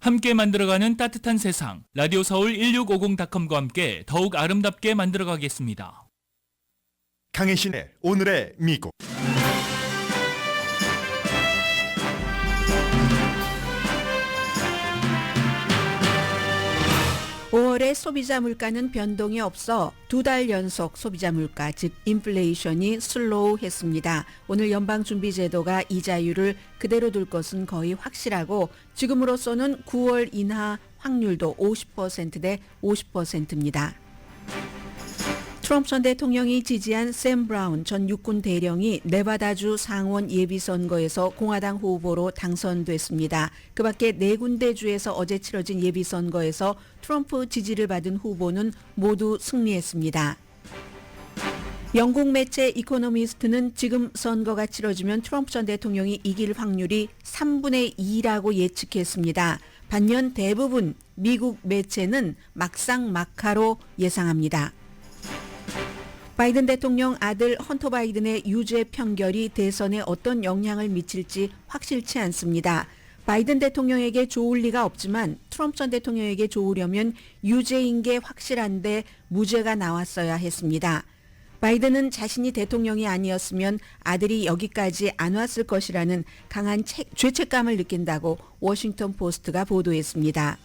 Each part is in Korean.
함께 만들어가는 따뜻한 세상, 라디오 서울 1650.com과 함께 더욱 아름답게 만들어가겠습니다. 강혜신의 오늘의 미국. (5월에) 소비자 물가는 변동이 없어 2달 연속 소비자 물가, 즉 인플레이션이 슬로우했습니다. 오늘 연방준비제도가 이자율을 그대로 둘 것은 거의 확실하고 지금으로서는 9월 인하 확률도 50%대 50%입니다. 트럼프 전 대통령이 지지한 샘 브라운 전 육군 대령이 네바다주 상원 예비선거에서 공화당 후보로 당선됐습니다. 그 밖에 4군데 주에서 어제 치러진 예비선거에서 트럼프 지지를 받은 후보는 모두 승리했습니다. 영국 매체 이코노미스트는 지금 선거가 치러지면 트럼프 전 대통령이 이길 확률이 3분의 2라고 예측했습니다. 반면 대부분 미국 매체는 막상막하로 예상합니다. 바이든 대통령 아들 헌터 바이든의 유죄 판결이 대선에 어떤 영향을 미칠지 확실치 않습니다. 바이든 대통령에게 좋을 리가 없지만 트럼프 전 대통령에게 좋으려면 유죄인 게 확실한데 무죄가 나왔어야 했습니다. 바이든은 자신이 대통령이 아니었으면 아들이 여기까지 안 왔을 것이라는 강한 죄책감을 느낀다고 워싱턴 포스트가 보도했습니다.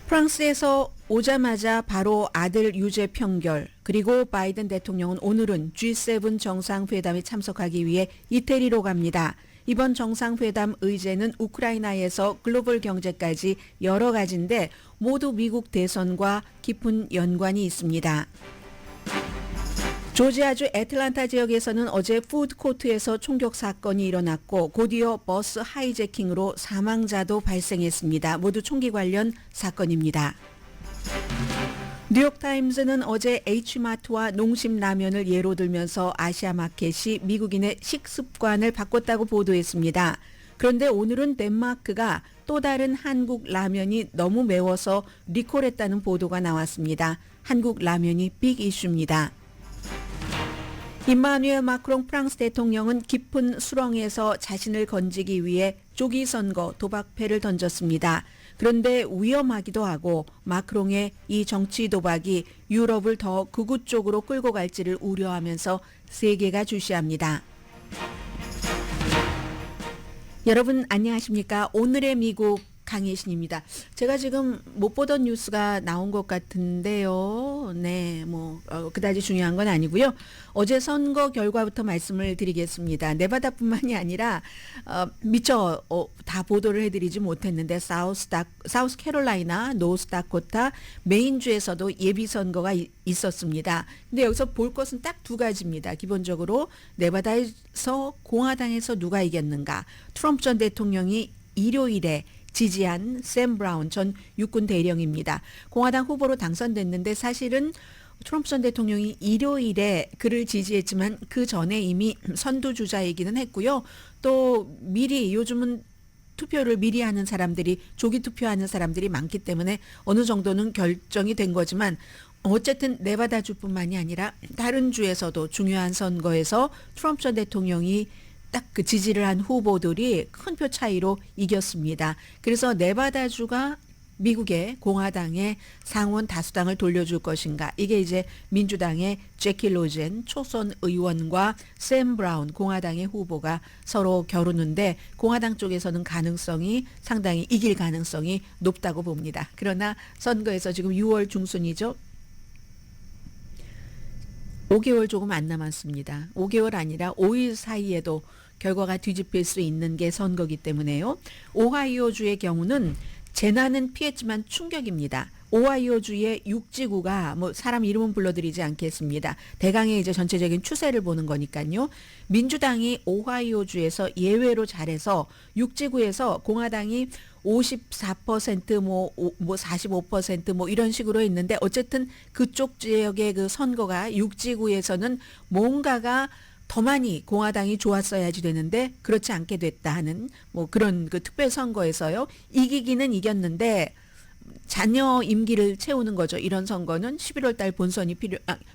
프랑스에서 오자마자 바로 아들 유죄 판결, 그리고 바이든 대통령은 오늘은 G7 정상회담에 참석하기 위해 이태리로 갑니다. 이번 정상회담 의제는 우크라이나에서 글로벌 경제까지 여러 가지인데 모두 미국 대선과 깊은 연관이 있습니다. 조지아주 애틀란타 지역에서는 어제 푸드코트에서 총격 사건이 일어났고 곧이어 버스 하이제킹으로 사망자도 발생했습니다. 모두 총기 관련 사건입니다. 뉴욕타임즈는 어제 H마트와 농심라면을 예로 들면서 아시아마켓이 미국인의 식습관을 바꿨다고 보도했습니다. 그런데 오늘은 덴마크가 또 다른 한국 라면이 너무 매워서 리콜했다는 보도가 나왔습니다. 한국 라면이 빅 이슈입니다. 임마누엘 마크롱 프랑스 대통령은 깊은 수렁에서 자신을 건지기 위해 조기 선거 도박패를 던졌습니다. 그런데 위험하기도 하고 마크롱의 이 정치 도박이 유럽을 더 극우 쪽으로 끌고 갈지를 우려하면서 세계가 주시합니다. 여러분 안녕하십니까? 오늘의 미국 강혜신입니다. 제가 지금 못 보던 뉴스가 나온 것 같은데요. 네, 그다지 중요한 건 아니고요. 어제 선거 결과부터 말씀을 드리겠습니다. 네바다뿐만이 아니라 미처 다 보도를 해드리지 못했는데 사우스 캐롤라이나, 노스다코타, 메인주에서도 예비 선거가 있었습니다. 근데 여기서 볼 것은 딱 두 가지입니다. 기본적으로 네바다에서 공화당에서 누가 이겼는가? 트럼프 전 대통령이 일요일에 지지한 샘 브라운 전 육군 대령입니다. 공화당 후보로 당선됐는데 사실은 트럼프 전 대통령이 일요일에 그를 지지했지만 그 전에 이미 선두주자이기는 했고요. 또 미리 요즘은 투표를 미리 하는 사람들이, 조기 투표하는 사람들이 많기 때문에 어느 정도는 결정이 된 거지만 어쨌든 네바다주뿐만이 아니라 다른 주에서도 중요한 선거에서 트럼프 전 대통령이 딱 그 지지를 한 후보들이 큰 표 차이로 이겼습니다. 그래서 네바다주가 미국의 공화당의 상원 다수당을 돌려줄 것인가. 이게 이제 민주당의 제키 로젠 초선 의원과 샘 브라운 공화당의 후보가 서로 겨루는데 공화당 쪽에서는 가능성이 상당히 이길 가능성이 높다고 봅니다. 그러나 선거에서 지금 6월 중순이죠. 5개월 조금 안 남았습니다. 5개월 아니라 5일 사이에도 결과가 뒤집힐 수 있는 게 선거기 때문에요. 오하이오주의 경우는 재난은 피했지만 충격입니다. 오하이오주의 6지구가 사람 이름은 불러드리지 않겠습니다. 대강의 이제 전체적인 추세를 보는 거니까요. 민주당이 오하이오주에서 예외로 잘해서 6지구에서 공화당이 54% 45% 이런 식으로 했는데 어쨌든 그쪽 지역의 그 선거가 6지구에서는 뭔가가 더 많이 공화당이 좋았어야지 되는데 그렇지 않게 됐다 하는 그런 그 특별 선거에서요. 이기기는 이겼는데 자녀 임기를 채우는 거죠. 이런 선거는 11월 달 본선이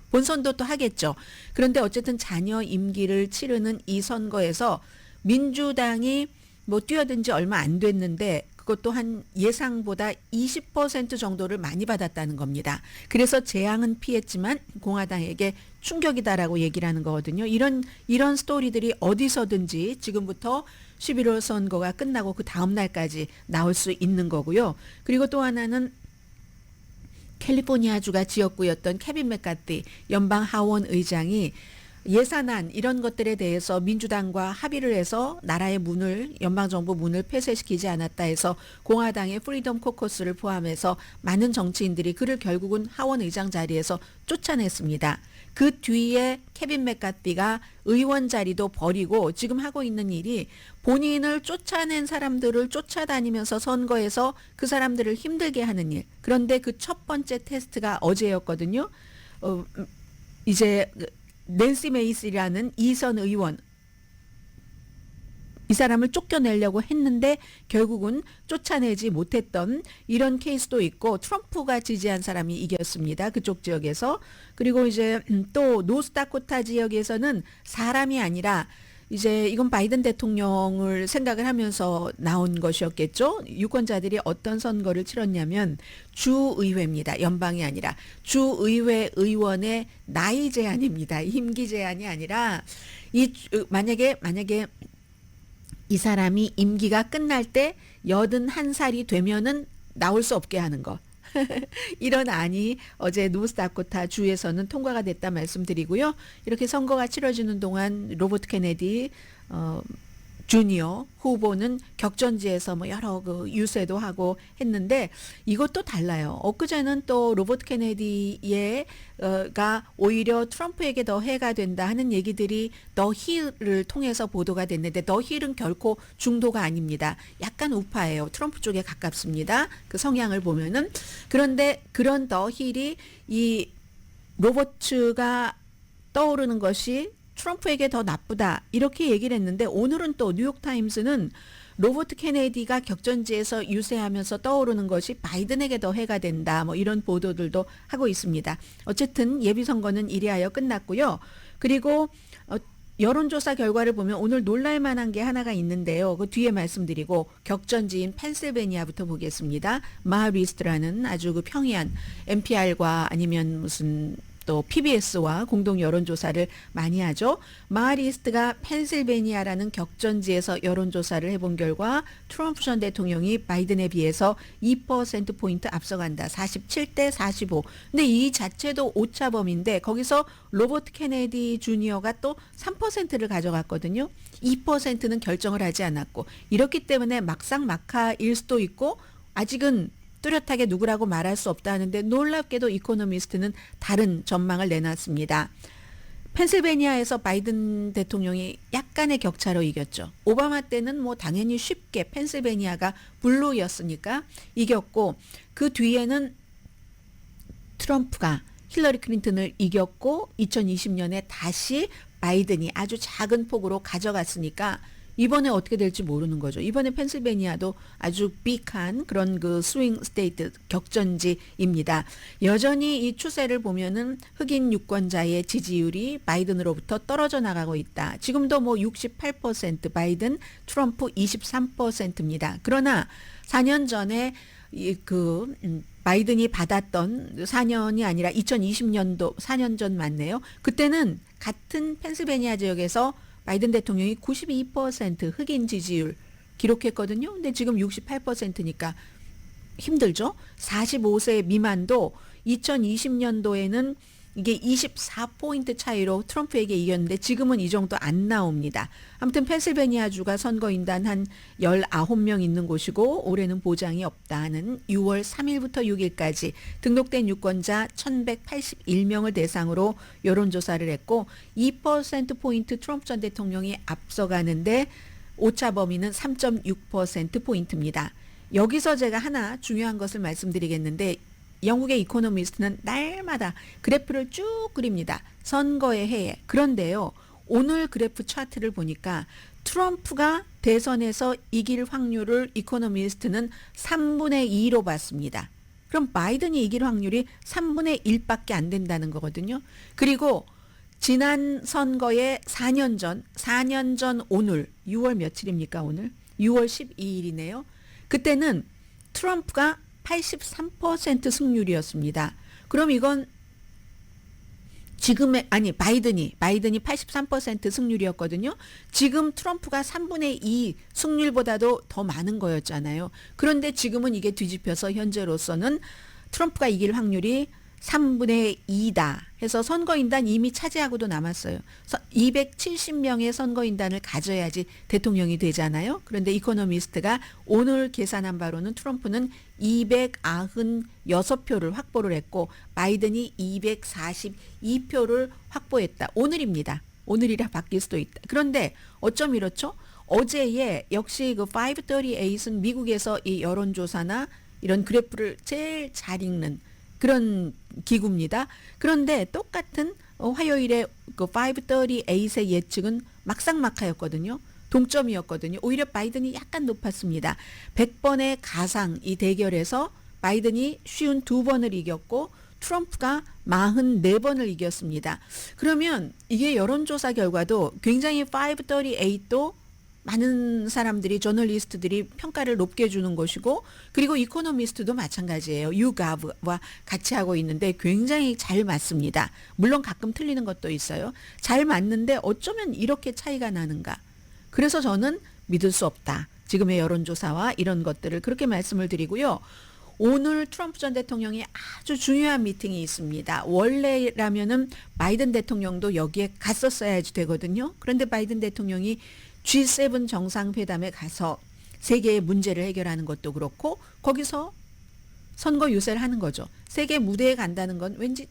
본선도 또 하겠죠. 그런데 어쨌든 자녀 임기를 치르는 이 선거에서 민주당이 뛰어든 지 얼마 안 됐는데 그것도 한 예상보다 20% 정도를 많이 받았다는 겁니다. 그래서 재앙은 피했지만 공화당에게 충격이다라고 얘기를 하는 거거든요. 이런 스토리들이 어디서든지 지금부터 11월 선거가 끝나고 그 다음 날까지 나올 수 있는 거고요. 그리고 또 하나는 캘리포니아주가 지역구였던 케빈 맥카티 연방 하원 의장이 예산안 이런 것들에 대해서 민주당과 합의를 해서 나라의 문을 연방정부 문을 폐쇄시키지 않았다 해서 공화당의 프리덤 코커스를 포함해서 많은 정치인들이 그를 결국은 하원 의장 자리에서 쫓아냈습니다. 그 뒤에 케빈 맥카티가 의원 자리도 버리고 지금 하고 있는 일이 본인을 쫓아낸 사람들을 쫓아다니면서 선거에서 그 사람들을 힘들게 하는 일. 그런데 그 첫 번째 테스트가 어제였거든요. 이제 낸시 메이스라는 이선 의원, 이 사람을 쫓겨내려고 했는데 결국은 쫓아내지 못했던 이런 케이스도 있고, 트럼프가 지지한 사람이 이겼습니다. 그쪽 지역에서. 그리고 이제 또 노스다코타 지역에서는 사람이 아니라 이제 이건 바이든 대통령을 생각을 하면서 나온 것이었겠죠. 유권자들이 어떤 선거를 치렀냐면 주의회입니다. 연방이 아니라 주의회 의원의 나이 제한입니다. 임기 제한이 아니라 만약에 이 사람이 임기가 끝날 때 81살이 되면은 나올 수 없게 하는 거. 이런 안이 어제 노스다코타 주에서는 통과가 됐다 말씀드리고요. 이렇게 선거가 치러지는 동안 로버트 케네디 주니어 후보는 격전지에서 뭐 여러 그 유세도 하고 했는데 이것도 달라요. 엊그제는 또 로버트 케네디가 오히려 트럼프에게 더 해가 된다 하는 얘기들이 더 힐을 통해서 보도가 됐는데, 더 힐은 결코 중도가 아닙니다. 약간 우파예요. 트럼프 쪽에 가깝습니다. 그 성향을 보면은. 그런데 그런 더 힐이 이 로버츠가 떠오르는 것이 트럼프에게 더 나쁘다 이렇게 얘기를 했는데, 오늘은 또 뉴욕타임스는 로버트 케네디가 격전지에서 유세하면서 떠오르는 것이 바이든에게 더 해가 된다 뭐 이런 보도들도 하고 있습니다. 어쨌든 예비선거는 이리하여 끝났고요. 그리고 여론조사 결과를 보면 오늘 놀랄만한 게 하나가 있는데요. 그 뒤에 말씀드리고 격전지인 펜실베니아부터 보겠습니다. 마하리스트라는 아주 그 평이한 NPR과 아니면 무슨 또 PBS와 공동 여론조사를 많이 하죠. 마하리스트가 펜실베니아라는 격전지에서 여론조사를 해본 결과 트럼프 전 대통령이 바이든에 비해서 2%포인트 앞서간다. 47대 45. 근데 이 자체도 오차범위인데 거기서 로버트 케네디 주니어가 또 3%를 가져갔거든요. 2%는 결정을 하지 않았고, 이렇기 때문에 막상막하일 수도 있고 아직은 뚜렷하게 누구라고 말할 수 없다 하는데, 놀랍게도 이코노미스트는 다른 전망을 내놨습니다. 펜실베니아에서 바이든 대통령이 약간의 격차로 이겼죠. 오바마 때는 뭐 당연히 쉽게 펜실베니아가 블루였으니까 이겼고, 그 뒤에는 트럼프가 힐러리 클린턴을 이겼고 2020년에 다시 바이든이 아주 작은 폭으로 가져갔으니까 이번에 어떻게 될지 모르는 거죠. 이번에 펜실베니아도 아주 빅한 그런 그 스윙 스테이트 격전지입니다. 여전히 이 추세를 보면은 흑인 유권자의 지지율이 바이든으로부터 떨어져 나가고 있다. 지금도 뭐 68% 바이든, 트럼프 23%입니다. 그러나 4년 전에 바이든이 받았던 4년이 아니라 2020년도 4년 전 맞네요. 그때는 같은 펜실베니아 지역에서 바이든 대통령이 92% 흑인 지지율 기록했거든요. 근데 지금 68%니까 힘들죠. 45세 미만도 2020년도에는 이게 24포인트 차이로 트럼프에게 이겼는데 지금은 이 정도 안 나옵니다. 아무튼 펜실베니아주가 선거인단 한 19명 있는 곳이고 올해는 보장이 없다는 6월 3일부터 6일까지 등록된 유권자 1181명을 대상으로 여론조사를 했고 2%포인트 트럼프 전 대통령이 앞서가는데 오차 범위는 3.6%포인트입니다. 여기서 제가 하나 중요한 것을 말씀드리겠는데, 영국의 이코노미스트는 날마다 그래프를 쭉 그립니다. 선거의 해에. 그런데요, 오늘 그래프 차트를 보니까 트럼프가 대선에서 이길 확률을 이코노미스트는 3분의 2로 봤습니다. 그럼 바이든이 이길 확률이 3분의 1밖에 안 된다는 거거든요. 그리고 지난 선거의 4년 전 오늘 6월 며칠입니까 오늘? 6월 12일이네요. 그때는 트럼프가 83% 승률이었습니다. 그럼 이건 지금의 바이든이 83% 승률이었거든요. 지금 트럼프가 3분의 2 승률보다도 더 많은 거였잖아요. 그런데 지금은 이게 뒤집혀서 현재로서는 트럼프가 이길 확률이 3분의 2다 해서 선거인단 이미 차지하고도 남았어요. 270명의 선거인단을 가져야지 대통령이 되잖아요. 그런데 이코노미스트가 오늘 계산한 바로는 트럼프는 296표를 확보를 했고 바이든이 242표를 확보했다. 오늘입니다. 오늘이라 바뀔 수도 있다. 그런데 어쩜 이렇죠? 어제에 역시 그 538은 미국에서 이 여론조사나 이런 그래프를 제일 잘 읽는 그런 기구입니다. 그런데 똑같은 화요일에 그 538의 예측은 막상막하였거든요. 동점이었거든요. 오히려 바이든이 약간 높았습니다. 100번의 가상 이 대결에서 바이든이 52번을 이겼고 트럼프가 44번을 이겼습니다. 그러면 이게 여론조사 결과도 굉장히 538도 많은 사람들이 저널리스트들이 평가를 높게 주는 것이고 그리고 이코노미스트도 마찬가지예요. 유가브와 같이 하고 있는데 굉장히 잘 맞습니다. 물론 가끔 틀리는 것도 있어요. 잘 맞는데 어쩌면 이렇게 차이가 나는가. 그래서 저는 믿을 수 없다. 지금의 여론조사와 이런 것들을 그렇게 말씀을 드리고요. 오늘 트럼프 전 대통령이 아주 중요한 미팅이 있습니다. 원래라면은 바이든 대통령도 여기에 갔었어야지 되거든요. 그런데 바이든 대통령이 G7 정상회담에 가서 세계의 문제를 해결하는 것도 그렇고 거기서 선거 유세를 하는 거죠. 세계 무대에 간다는 건 왠지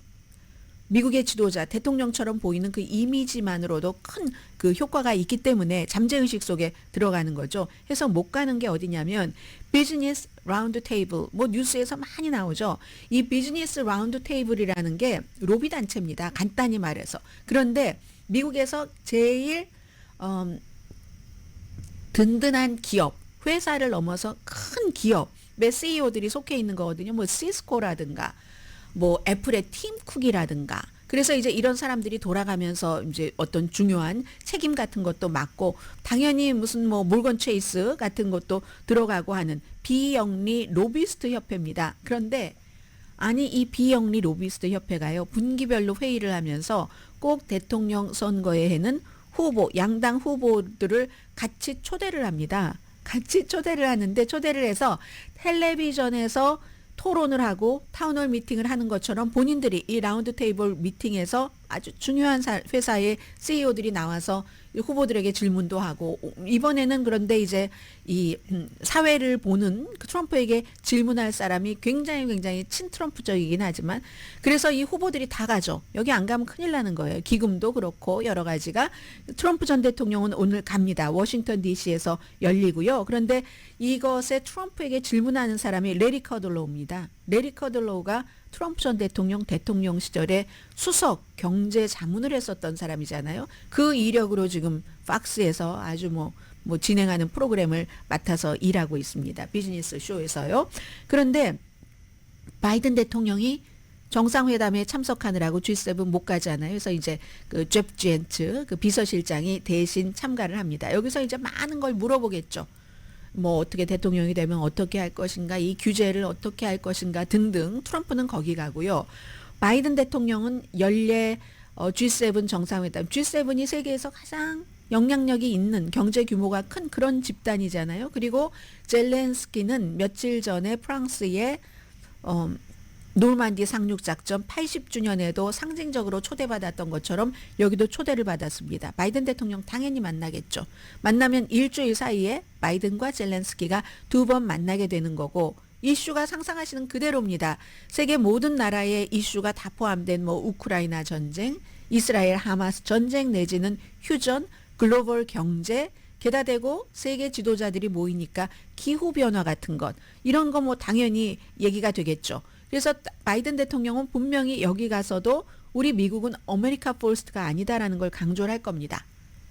미국의 지도자 대통령처럼 보이는 그 이미지만으로도 큰 그 효과가 있기 때문에 잠재의식 속에 들어가는 거죠. 해서 못 가는 게 어디냐면 비즈니스 라운드 테이블 뭐 뉴스에서 많이 나오죠. 이 비즈니스 라운드 테이블이라는 게 로비 단체입니다. 간단히 말해서. 그런데 미국에서 제일 든든한 기업, 회사를 넘어서 큰 기업의 CEO들이 속해 있는 거거든요. 뭐 시스코라든가 뭐 애플의 팀 쿡이라든가. 그래서 이제 이런 사람들이 돌아가면서 이제 어떤 중요한 책임 같은 것도 맡고 당연히 무슨 뭐 몰건 체이스 같은 것도 들어가고 하는 비영리 로비스트 협회입니다. 그런데 아니 이 비영리 로비스트 협회가요. 분기별로 회의를 하면서 꼭 대통령 선거에는 후보, 양당 후보들을 같이 초대를 합니다. 같이 초대를 하는데 초대를 해서 텔레비전에서 토론을 하고 타운홀 미팅을 하는 것처럼 본인들이 이 라운드 테이블 미팅에서 아주 중요한 회사의 CEO들이 나와서 후보들에게 질문도 하고 이번에는 그런데 이제 이 사회를 보는 그 트럼프에게 질문할 사람이 굉장히 친트럼프적이긴 하지만 그래서 이 후보들이 다 가죠. 여기 안 가면 큰일 나는 거예요. 기금도 그렇고 여러 가지가. 트럼프 전 대통령은 오늘 갑니다. 워싱턴 DC에서 열리고요. 그런데 이것에 트럼프에게 질문하는 사람이 레리 커들로우입니다. 레리 커들로우가 트럼프 전 대통령 시절에 수석 경제 자문을 했었던 사람이잖아요. 그 이력으로 지금 팍스에서 아주 뭐 진행하는 프로그램을 맡아서 일하고 있습니다. 비즈니스 쇼에서요. 그런데 바이든 대통령이 정상회담에 참석하느라고 G7 못 가잖아요. 그래서 이제 그 잽 지엔츠 그 비서실장이 대신 참가를 합니다. 여기서 이제 많은 걸 물어보겠죠. 뭐 어떻게 대통령이 되면 어떻게 할 것인가, 이 규제를 어떻게 할 것인가 등등. 트럼프는 거기 가고요. 바이든 대통령은 연례 G7 정상회담. G7이 세계에서 가장 영향력이 있는 경제 규모가 큰 그런 집단이잖아요. 그리고 젤렌스키는 며칠 전에 프랑스의 노르만디 상륙작전 80주년에도 상징적으로 초대받았던 것처럼 여기도 초대를 받았습니다. 바이든 대통령 당연히 만나겠죠. 만나면 일주일 사이에 바이든과 젤렌스키가 2번 만나게 되는 거고 이슈가 상상하시는 그대로입니다. 세계 모든 나라의 이슈가 다 포함된 뭐 우크라이나 전쟁, 이스라엘 하마스 전쟁 내지는 휴전, 글로벌 경제, 게다 대고 세계 지도자들이 모이니까 기후변화 같은 것 이런 거 뭐 당연히 얘기가 되겠죠. 그래서 바이든 대통령은 분명히 여기 가서도 우리 미국은 아메리카 퍼스트가 아니다라는 걸 강조를 할 겁니다.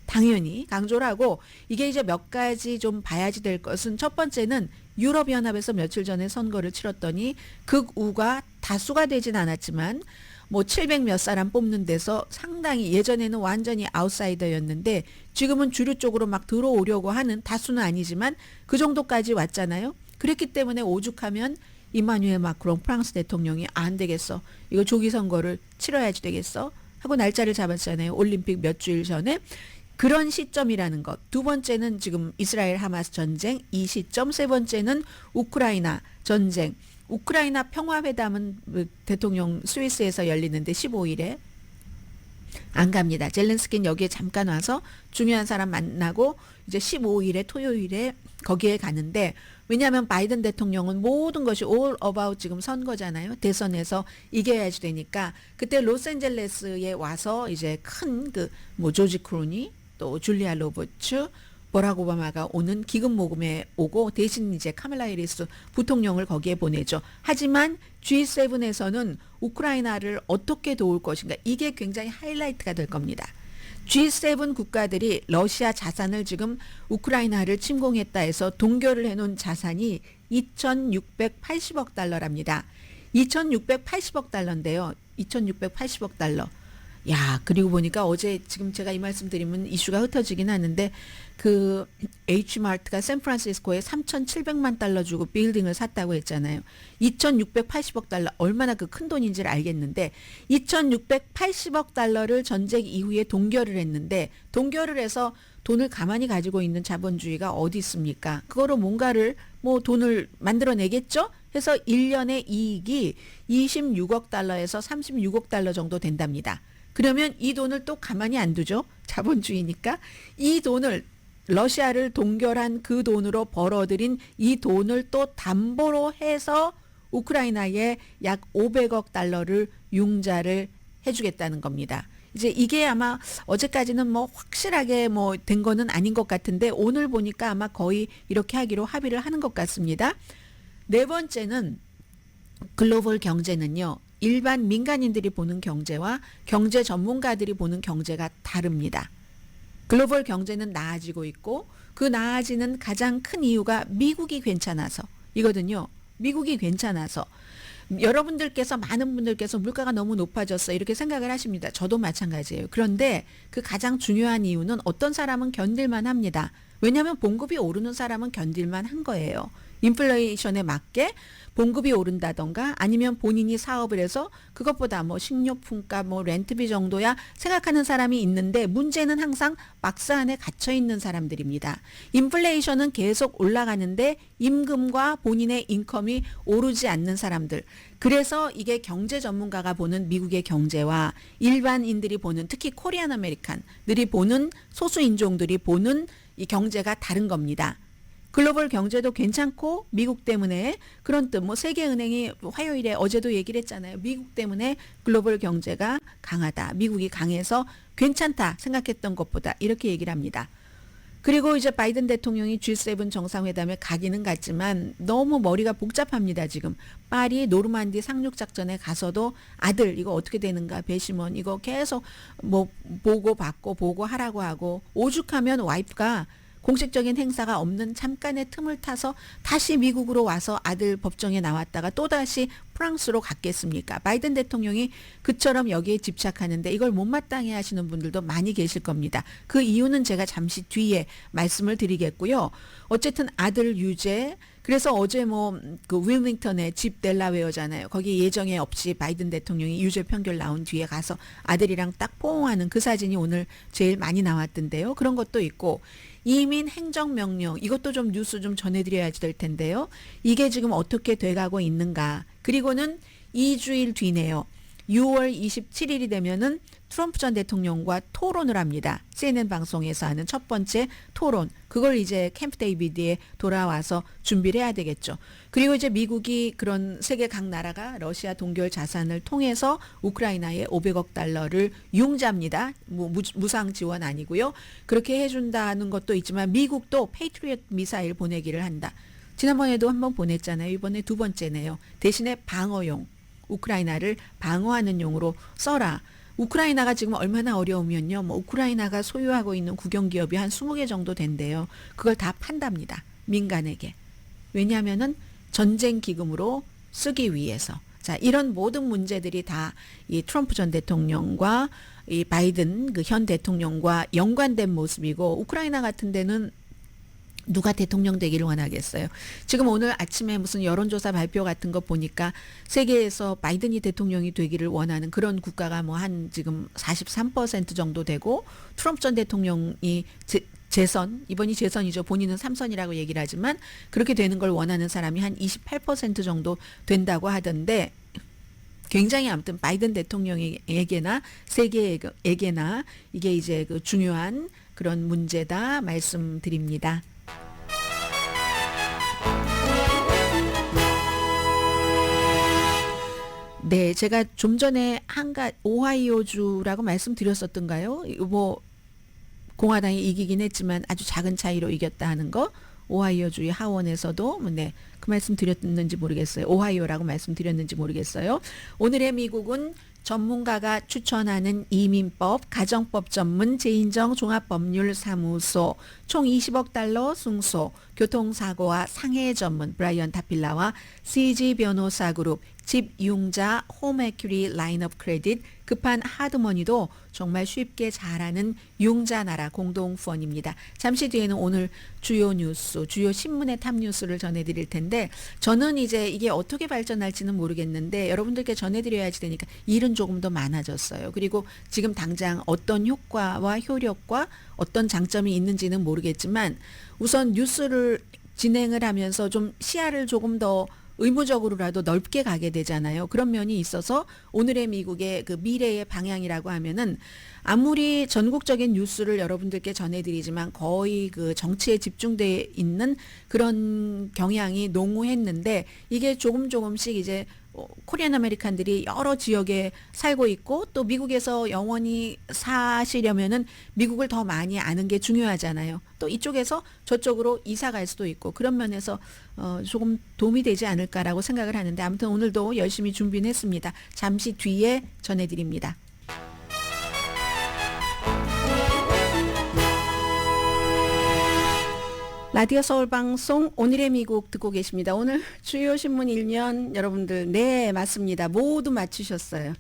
당연히 강조를 하고 이게 이제 몇 가지 좀 봐야지 될 것은 첫 번째는 유럽연합에서 며칠 전에 선거를 치렀더니 극우가 다수가 되진 않았지만 뭐 700 몇 사람 뽑는 데서 상당히 예전에는 완전히 아웃사이더였는데 지금은 주류 쪽으로 막 들어오려고 하는 다수는 아니지만 그 정도까지 왔잖아요. 그랬기 때문에 오죽하면 이마누엘 마크롱 프랑스 대통령이 안 되겠어. 이거 조기 선거를 치러야지 되겠어. 하고 날짜를 잡았잖아요. 올림픽 몇 주일 전에. 그런 시점이라는 것. 두 번째는 지금 이스라엘 하마스 전쟁 이 시점. 세 번째는 우크라이나 전쟁. 우크라이나 평화회담은 대통령 스위스에서 열리는데 15일에 안 갑니다. 젤렌스키는 여기에 잠깐 와서 중요한 사람 만나고 이제 15일에 토요일에 거기에 가는데 왜냐하면 바이든 대통령은 모든 것이 all about 지금 선거잖아요. 대선에서 이겨야지 되니까 그때 로스앤젤레스에 와서 이제 큰 그 뭐 조지 크루니 또 줄리아 로버츠 버락 오바마가 오는 기금 모금에 오고 대신 이제 카멜라 해리스 부통령을 거기에 보내죠. 하지만 G7에서는 우크라이나를 어떻게 도울 것인가 이게 굉장히 하이라이트가 될 겁니다. G7 국가들이 러시아 자산을 지금 우크라이나를 침공했다 해서 동결을 해놓은 자산이 2,680억 달러랍니다. 2,680억 달러인데요. 2,680억 달러. 야, 그리고 보니까 어제 지금 제가 이 말씀 드리면 이슈가 흩어지긴 하는데 그 H마트가 샌프란시스코에 3,700만 달러 주고 빌딩을 샀다고 했잖아요. 2,680억 달러 얼마나 그 큰 돈인지를 알겠는데 2,680억 달러를 전쟁 이후에 동결을 했는데 동결을 해서 돈을 가만히 가지고 있는 자본주의가 어디 있습니까? 그거로 뭔가를 뭐 돈을 만들어내겠죠? 해서 1년의 이익이 26억 달러에서 36억 달러 정도 된답니다. 그러면 이 돈을 또 가만히 안 두죠. 자본주의니까. 이 돈을 러시아를 동결한 그 돈으로 벌어들인 이 돈을 또 담보로 해서 우크라이나에 약 500억 달러를 융자를 해주겠다는 겁니다. 이제 이게 아마 어제까지는 뭐 확실하게 뭐 된 거는 아닌 것 같은데 오늘 보니까 아마 거의 이렇게 하기로 합의를 하는 것 같습니다. 네 번째는 글로벌 경제는요. 일반 민간인들이 보는 경제와 경제 전문가들이 보는 경제가 다릅니다. 글로벌 경제는 나아지고 있고 그 나아지는 가장 큰 이유가 미국이 괜찮아서 이거든요. 미국이 괜찮아서 여러분들께서 많은 분들께서 물가가 너무 높아졌어 이렇게 생각을 하십니다. 저도 마찬가지예요. 그런데 그 가장 중요한 이유는 어떤 사람은 견딜만 합니다. 왜냐하면 봉급이 오르는 사람은 견딜만 한 거예요. 인플레이션에 맞게 봉급이 오른다던가 아니면 본인이 사업을 해서 그것보다 뭐 식료품값 뭐 렌트비 정도야 생각하는 사람이 있는데 문제는 항상 박스 안에 갇혀 있는 사람들입니다. 인플레이션은 계속 올라가는데 임금과 본인의 인컴이 오르지 않는 사람들. 그래서 이게 경제 전문가가 보는 미국의 경제와 일반인들이 보는 특히 코리안 아메리칸들이 보는 소수 인종들이 보는 이 경제가 다른 겁니다. 글로벌 경제도 괜찮고 미국 때문에 그런 뜻 뭐 세계은행이 화요일에 어제도 얘기를 했잖아요. 미국 때문에 글로벌 경제가 강하다. 미국이 강해서 괜찮다 생각했던 것보다 이렇게 얘기를 합니다. 그리고 이제 바이든 대통령이 G7 정상회담에 가기는 갔지만 너무 머리가 복잡합니다. 지금 파리 노르만디 상륙작전에 가서도 아들 이거 어떻게 되는가 배심원 이거 계속 뭐 보고 받고 보고 하라고 하고 오죽하면 와이프가 공식적인 행사가 없는 잠깐의 틈을 타서 다시 미국으로 와서 아들 법정에 나왔다가 또다시 프랑스로 갔겠습니까? 바이든 대통령이 그처럼 여기에 집착하는데 이걸 못마땅해 하시는 분들도 많이 계실 겁니다. 그 이유는 제가 잠시 뒤에 말씀을 드리겠고요. 어쨌든 아들 유죄 그래서 어제 뭐 그 윌밍턴의 집 델라웨어잖아요. 거기 예정에 없이 바이든 대통령이 유죄 판결 나온 뒤에 가서 아들이랑 딱 포옹하는 그 사진이 오늘 제일 많이 나왔던데요. 그런 것도 있고 이민 행정명령 이것도 좀 뉴스 좀 전해드려야지 될 텐데요. 이게 지금 어떻게 돼가고 있는가. 그리고는 2주일 뒤네요. 6월 27일이 되면은 트럼프 전 대통령과 토론을 합니다. CNN 방송에서 하는 첫 번째 토론. 그걸 이제 캠프 데이비드에 돌아와서 준비를 해야 되겠죠. 그리고 이제 미국이 그런 세계 각 나라가 러시아 동결 자산을 통해서 우크라이나에 500억 달러를 융자합니다. 뭐 무상 지원 아니고요. 그렇게 해준다는 것도 있지만 미국도 페이트리엇 미사일 보내기를 한다. 지난번에도 한번 보냈잖아요. 이번에 두 번째네요. 대신에 방어용. 우크라이나를 방어하는 용으로 써라. 우크라이나가 지금 얼마나 어려우면요. 뭐 우크라이나가 소유하고 있는 국영기업이 한 20개 정도 된대요. 그걸 다 판답니다. 민간에게. 왜냐하면은 전쟁 기금으로 쓰기 위해서. 자, 이런 모든 문제들이 다 이 트럼프 전 대통령과 이 바이든 그 현 대통령과 연관된 모습이고 우크라이나 같은 데는 누가 대통령 되기를 원하겠어요. 지금 오늘 아침에 무슨 여론조사 발표 같은 거 보니까 세계에서 바이든이 대통령이 되기를 원하는 그런 국가가 뭐 한 지금 43% 정도 되고 트럼프 전 대통령이 재선, 이번이 재선이죠. 본인은 3선이라고 얘기를 하지만 그렇게 되는 걸 원하는 사람이 한 28% 정도 된다고 하던데 굉장히 아무튼 바이든 대통령에게나 세계에게나 이게 이제 그 중요한 그런 문제다 말씀드립니다. 네, 제가 좀 전에 오하이오주라고 말씀드렸었던가요? 뭐 공화당이 이기긴 했지만 아주 작은 차이로 이겼다 하는 거. 오하이오주의 하원에서도 네, 그 말씀 드렸는지 모르겠어요. 오하이오라고 말씀드렸는지 모르겠어요. 오늘의 미국은 전문가가 추천하는 이민법, 가정법 전문 제인정 종합법률사무소, 총 20억 달러 승소, 교통사고와 상해 전문 브라이언 타필라와 CG 변호사 그룹, 집융자 홈에큐리 라인업 크레딧, 급한 하드머니도 정말 쉽게 잘하는 융자나라 공동후원입니다. 잠시 뒤에는 오늘 주요 뉴스, 주요 신문의 탑 뉴스를 전해드릴 텐데 저는 이제 이게 어떻게 발전할지는 모르겠는데 여러분들께 전해드려야지 되니까 일은 조금 더 많아졌어요. 그리고 지금 당장 어떤 효과와 효력과 어떤 장점이 있는지는 모르겠지만 우선 뉴스를 진행을 하면서 좀 시야를 조금 더 의무적으로라도 넓게 가게 되잖아요. 그런 면이 있어서 오늘의 미국의 그 미래의 방향이라고 하면은 아무리 전국적인 뉴스를 여러분들께 전해드리지만 거의 그 정치에 집중되어 있는 그런 경향이 농후했는데 이게 조금씩 이제 코리안 아메리칸들이 여러 지역에 살고 있고 또 미국에서 영원히 사시려면은 미국을 더 많이 아는 게 중요하잖아요. 또 이쪽에서 저쪽으로 이사 갈 수도 있고 그런 면에서 조금 도움이 되지 않을까라고 생각을 하는데 아무튼 오늘도 열심히 준비는 했습니다. 잠시 뒤에 전해드립니다. 라디오 서울 방송 오늘의 미국 듣고 계십니다. 오늘 주요 신문 1면 여러분들 네 맞습니다. 모두 맞추셨어요.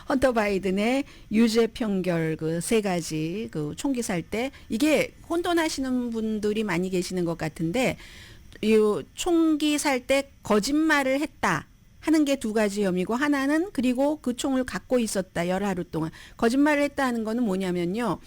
헌터 바이든의 유죄 판결 그 세 가지 그 총기 살 때 이게 혼돈하시는 분들이 많이 계시는 것 같은데 이 총기 살 때 거짓말을 했다. 하는 게 두 가지 혐의고 하나는 그리고 그 총을 갖고 있었다. 열하루 동안. 거짓말을 했다 하는 거는 뭐냐면요.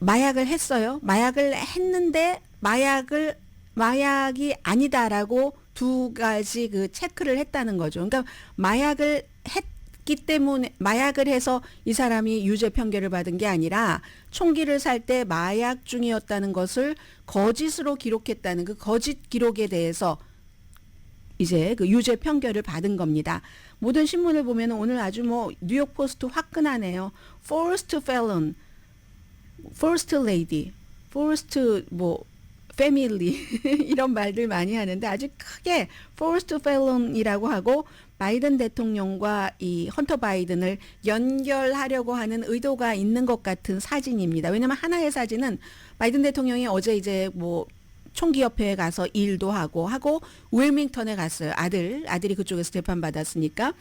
마약을 했어요. 마약을 했는데 마약이 아니다라고 두 가지 그 체크를 했다는 거죠. 그러니까 마약을 했기 때문에 마약을 해서 이 사람이 유죄 판결을 받은 게 아니라 총기를 살 때 마약 중이었다는 것을 거짓으로 기록했다는 그 거짓 기록에 대해서 이제 그 유죄 판결을 받은 겁니다. 모든 신문을 보면 오늘 아주 뭐 뉴욕 포스트 화끈하네요. Forced felon. First lady, first 뭐 family 이런 말들 많이 하는데 아주 크게 first felon이라고 하고 바이든 대통령과 이 헌터 바이든을 연결하려고 하는 의도가 있는 것 같은 사진입니다. 왜냐하면 하나의 사진은 바이든 대통령이 어제 이제 뭐 총기협회에 가서 일도 하고 윌밍턴에 갔어요. 아들이 그쪽에서 재판받았으니까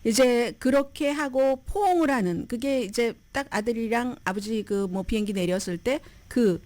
이제 그렇게 하고 포옹을 하는 그게 이제 딱 아들이랑 아버지 그 뭐 비행기 내렸을 때 그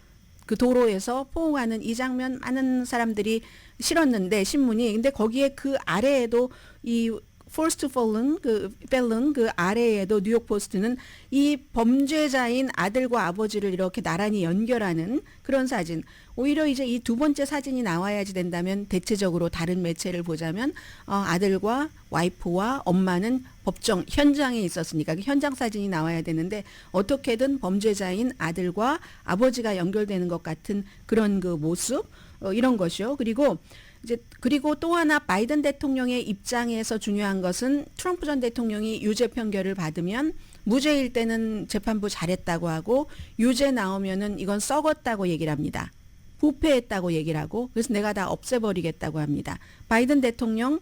도로에서 포옹하는 이 장면 많은 사람들이 실었는데 신문이 근데 거기에 그 아래에도 이 First Felon 그 아래에도 뉴욕 포스트는 이 범죄자인 아들과 아버지를 이렇게 나란히 연결하는 그런 사진. 오히려 이제 이 두 번째 사진이 나와야지 된다면 대체적으로 다른 매체를 보자면 아들과 와이프와 엄마는 법정 현장에 있었으니까 그 현장 사진이 나와야 되는데 어떻게든 범죄자인 아들과 아버지가 연결되는 것 같은 그런 그 모습 이런 것이요. 그리고 또 하나 바이든 대통령의 입장에서 중요한 것은 트럼프 전 대통령이 유죄 판결을 받으면 무죄일 때는 재판부 잘했다고 하고 유죄 나오면은 이건 썩었다고 얘기를 합니다. 부패했다고 얘기를 하고 그래서 내가 다 없애버리겠다고 합니다. 바이든 대통령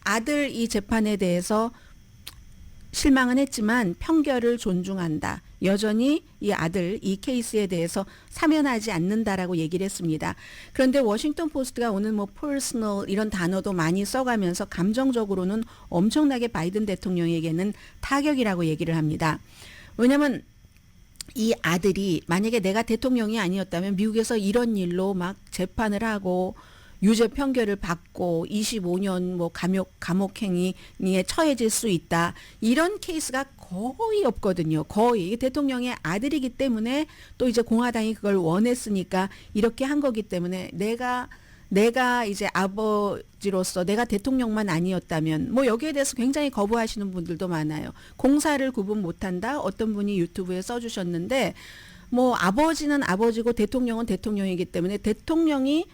아들 이 재판에 대해서 실망은 했지만 판결을 존중한다. 여전히 이 아들 이 케이스에 대해서 사면하지 않는다라고 얘기를 했습니다. 그런데 워싱턴 포스트가 오늘 뭐 personal 이런 단어도 많이 써가면서 감정적으로는 엄청나게 바이든 대통령에게는 타격이라고 얘기를 합니다. 왜냐하면 이 아들이 만약에 내가 대통령이 아니었다면 미국에서 이런 일로 막 재판을 하고 유죄 판결을 받고 25년 뭐 감옥행위에 처해질 수 있다. 이런 케이스가 거의 없거든요. 거의 대통령의 아들이기 때문에 또 이제 공화당이 그걸 원했으니까 이렇게 한 거기 때문에 내가 이제 아버지로서 내가 대통령만 아니었다면 뭐 여기에 대해서 굉장히 거부하시는 분들도 많아요. 공사를 구분 못한다. 어떤 분이 유튜브에 써주셨는데 뭐 아버지는 아버지고 대통령은 대통령이기 때문에 대통령이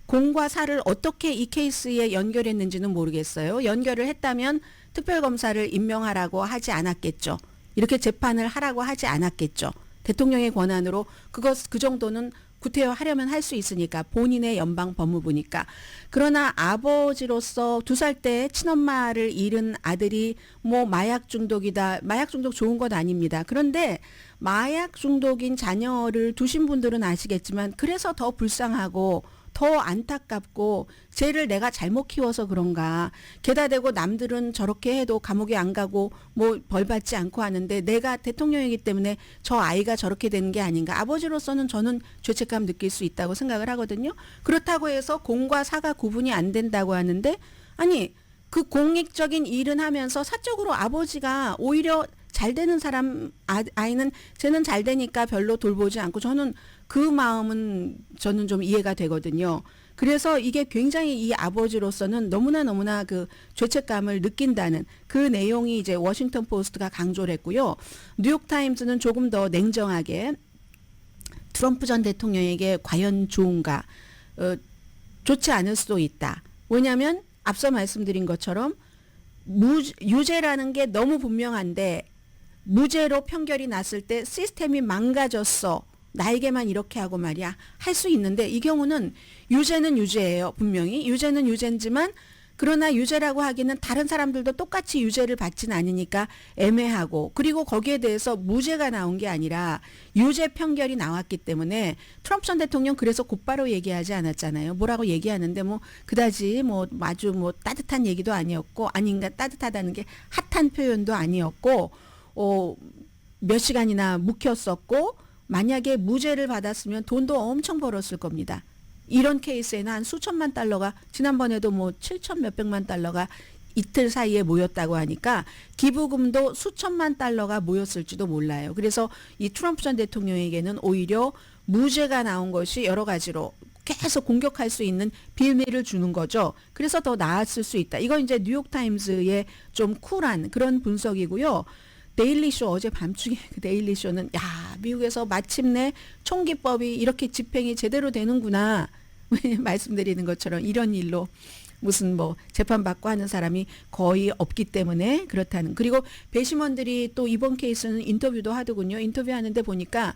공과 사를 어떻게 이 케이스에 연결했는지는 모르겠어요. 연결을 했다면 특별검사를 임명하라고 하지 않았겠죠. 이렇게 재판을 하라고 하지 않았겠죠. 대통령의 권한으로 그 정도는 구태여하려면 할 수 있으니까 본인의 연방 법무부니까. 그러나 아버지로서 2살 때 친엄마를 잃은 아들이 뭐 마약 중독이다. 마약 중독 좋은 건 아닙니다. 그런데 마약 중독인 자녀를 두신 분들은 아시겠지만 그래서 더 불쌍하고 더 안타깝고 쟤를 내가 잘못 키워서 그런가. 게다 대고 남들은 저렇게 해도 감옥에 안 가고 뭐 벌 받지 않고 하는데 내가 대통령이기 때문에 저 아이가 저렇게 되는 게 아닌가. 아버지로서는 저는 죄책감 느낄 수 있다고 생각을 하거든요. 그렇다고 해서 공과 사가 구분이 안 된다고 하는데 아니 그 공익적인 일은 하면서 사적으로 아버지가 오히려 잘 되는 사람 아이는 쟤는 잘 되니까 별로 돌보지 않고 저는 그 마음은 저는 좀 이해가 되거든요. 그래서 이게 굉장히 이 아버지로서는 너무나 그 죄책감을 느낀다는 그 내용이 이제 워싱턴 포스트가 강조를 했고요. 뉴욕 타임즈는 조금 더 냉정하게 트럼프 전 대통령에게 과연 좋은가? 좋지 않을 수도 있다. 왜냐하면 앞서 말씀드린 것처럼 유죄라는 게 너무 분명한데 무죄로 판결이 났을 때 시스템이 망가졌어. 나에게만 이렇게 하고 말이야. 할 수 있는데 이 경우는 유죄는 유죄예요. 분명히. 유죄는 유죄지만 그러나 유죄라고 하기는 다른 사람들도 똑같이 유죄를 받지는 않으니까 애매하고 그리고 거기에 대해서 무죄가 나온 게 아니라 유죄 판결이 나왔기 때문에 트럼프 전 대통령 그래서 곧바로 얘기하지 않았잖아요. 뭐라고 얘기하는데 뭐 그다지 뭐 아주 뭐 따뜻한 얘기도 아니었고 아닌가 따뜻하다는 게 핫한 표현도 아니었고 몇 시간이나 묵혔었고 만약에 무죄를 받았으면 돈도 엄청 벌었을 겁니다. 이런 케이스에는 한 수천만 달러가 지난번에도 뭐 7천 몇백만 달러가 이틀 사이에 모였다고 하니까 기부금도 수천만 달러가 모였을지도 몰라요. 그래서 이 트럼프 전 대통령에게는 오히려 무죄가 나온 것이 여러 가지로 계속 공격할 수 있는 빌미를 주는 거죠. 그래서 더 나았을 수 있다. 이건 이제 뉴욕타임즈의 좀 쿨한 그런 분석이고요. 데일리쇼 어제 밤중에 그 데일리쇼는 야 미국에서 마침내 총기법이 이렇게 집행이 제대로 되는구나 말씀드리는 것처럼 이런 일로 무슨 뭐 재판받고 하는 사람이 거의 없기 때문에 그렇다는. 그리고 배심원들이 또 이번 케이스는 인터뷰도 하더군요. 인터뷰하는데 보니까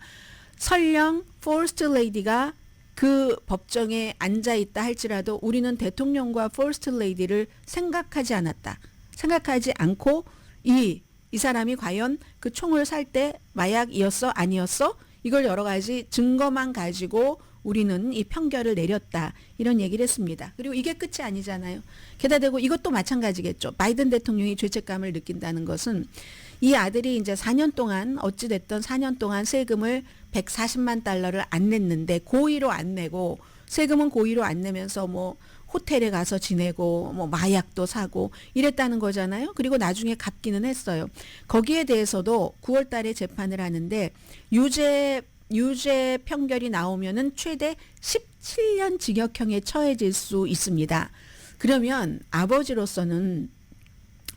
설령 퍼스트 레이디가 그 법정에 앉아있다 할지라도 우리는 대통령과 퍼스트 레이디를 생각하지 않았다. 생각하지 않고 이 사람이 과연 그 총을 살 때 마약이었어? 아니었어? 이걸 여러 가지 증거만 가지고 우리는 이 판결을 내렸다. 이런 얘기를 했습니다. 그리고 이게 끝이 아니잖아요. 게다가 대고 이것도 마찬가지겠죠. 바이든 대통령이 죄책감을 느낀다는 것은 이 아들이 이제 4년 동안 어찌됐든 4년 동안 세금을 140만 달러를 안 냈는데 고의로 안 내고 세금은 고의로 안 내면서 뭐 호텔에 가서 지내고 뭐 마약도 사고 이랬다는 거잖아요. 그리고 나중에 갚기는 했어요. 거기에 대해서도 9월 달에 재판을 하는데 유죄 판결이 나오면은 최대 17년 징역형에 처해질 수 있습니다. 그러면 아버지로서는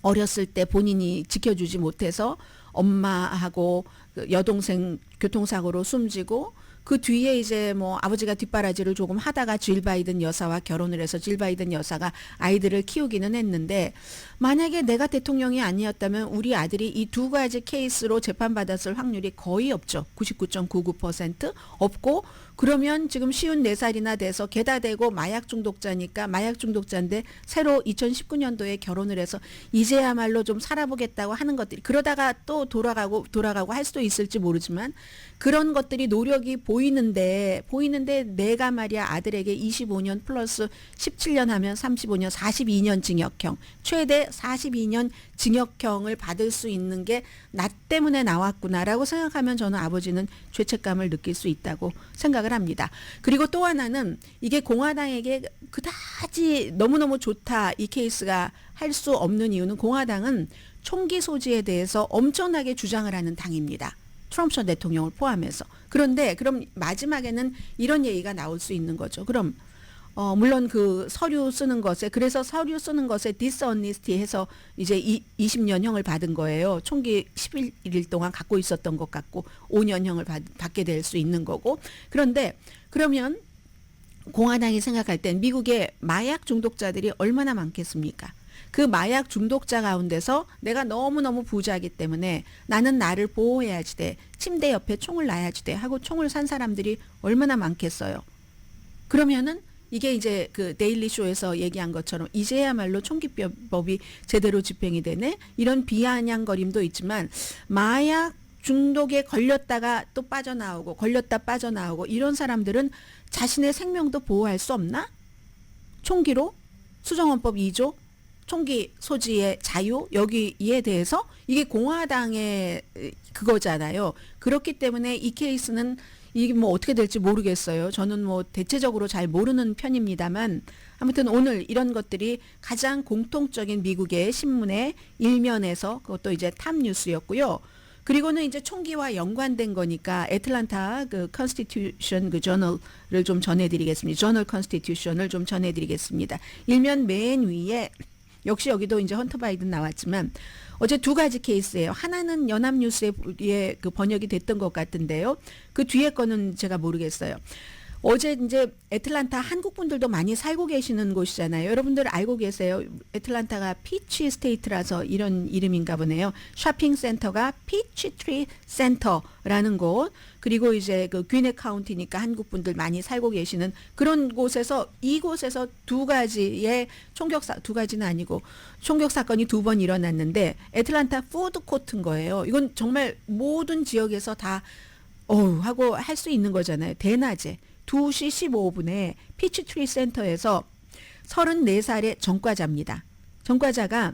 어렸을 때 본인이 지켜주지 못해서 엄마하고 여동생 교통사고로 숨지고 그 뒤에 이제 뭐 아버지가 뒷바라지를 조금 하다가 질 바이든 여사와 결혼을 해서 질 바이든 여사가 아이들을 키우기는 했는데 만약에 내가 대통령이 아니었다면 우리 아들이 이 두 가지 케이스로 재판받았을 확률이 거의 없죠. 99.99% 없고 그러면 지금 54살이나 돼서 게다 대고 마약 중독자니까 마약 중독자인데 새로 2019년도에 결혼을 해서 이제야말로 좀 살아보겠다고 하는 것들이 그러다가 또 돌아가고 할 수도 있을지 모르지만 그런 것들이 노력이 보이는데 내가 말이야 아들에게 25년 플러스 17년 하면 35년 42년 징역형 최대 42년 징역형을 받을 수 있는 게 나 때문에 나왔구나라고 생각하면 저는 아버지는 죄책감을 느낄 수 있다고 생각을 합니다. 그리고 또 하나는 이게 공화당에게 그다지 너무너무 좋다 이 케이스가 할 수 없는 이유는 공화당은 총기 소지에 대해서 엄청나게 주장을 하는 당입니다. 트럼프 전 대통령을 포함해서. 그런데 그럼 마지막에는 이런 얘기가 나올 수 있는 거죠. 그럼 물론 그 서류 쓰는 것에 그래서 서류 쓰는 것에 디스어니스티 해서 이제 20년형을 받은 거예요. 총기 11일 동안 갖고 있었던 것 같고 5년형을 받게 될 수 있는 거고. 그런데 그러면 공화당이 생각할 땐 미국의 마약 중독자들이 얼마나 많겠습니까? 그 마약 중독자 가운데서 내가 너무너무 부자이기 때문에 나는 나를 보호해야지 돼. 침대 옆에 총을 놔야지 돼. 하고 총을 산 사람들이 얼마나 많겠어요. 그러면은 이게 이제 그 데일리 쇼에서 얘기한 것처럼 이제야말로 총기법이 제대로 집행이 되네. 이런 비아냥거림도 있지만 마약 중독에 걸렸다가 또 빠져나오고 걸렸다 빠져나오고 이런 사람들은 자신의 생명도 보호할 수 없나? 총기로 수정헌법 2조 총기 소지의 자유 여기에 대해서 이게 공화당의 그거잖아요. 그렇기 때문에 이 케이스는 이게 뭐 어떻게 될지 모르겠어요. 저는 뭐 대체적으로 잘 모르는 편입니다만 아무튼 오늘 이런 것들이 가장 공통적인 미국의 신문의 일면에서 그것도 이제 탑뉴스였고요. 그리고는 이제 총기와 연관된 거니까 애틀란타 그 컨스티튜션 그 저널을 좀 전해드리겠습니다. 저널 컨스티튜션을 좀 전해드리겠습니다. 일면 맨 위에 역시 여기도 이제 헌터 바이든 나왔지만 어제 두 가지 케이스예요. 하나는 연합뉴스에 그 번역이 됐던 것 같은데요. 그 뒤에 거는 제가 모르겠어요. 어제 이제 애틀란타 한국 분들도 많이 살고 계시는 곳이잖아요. 여러분들 알고 계세요? 애틀란타가 피치 스테이트라서 이런 이름인가 보네요. 쇼핑센터가 피치트리 센터라는 곳. 그리고 이제 그 귀넷 카운티니까 한국 분들 많이 살고 계시는 그런 곳에서 이곳에서 두 가지의 두 가지는 아니고 총격 사건이 두 번 일어났는데 애틀란타 푸드 코트인 거예요. 이건 정말 모든 지역에서 다 하고 할 수 있는 거잖아요. 대낮에 2시 15분에 피치트리 센터에서 34살의 전과자입니다. 전과자가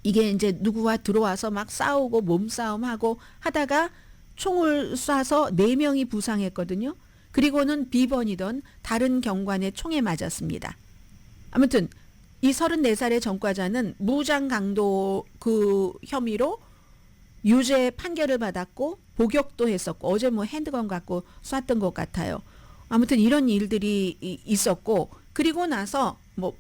이게 이제 누구와 들어와서 막 싸우고 몸싸움하고 하다가 총을 쏴서 4명이 부상했거든요. 그리고는 비번이던 다른 경관의 총에 맞았습니다. 아무튼 이 34살의 전과자는 무장 강도 그 혐의로 유죄 판결을 받았고 복역도 했었고 어제 뭐 핸드건 갖고 쐈던 것 같아요. 아무튼 이런 일들이 있었고 그리고 나서 뭐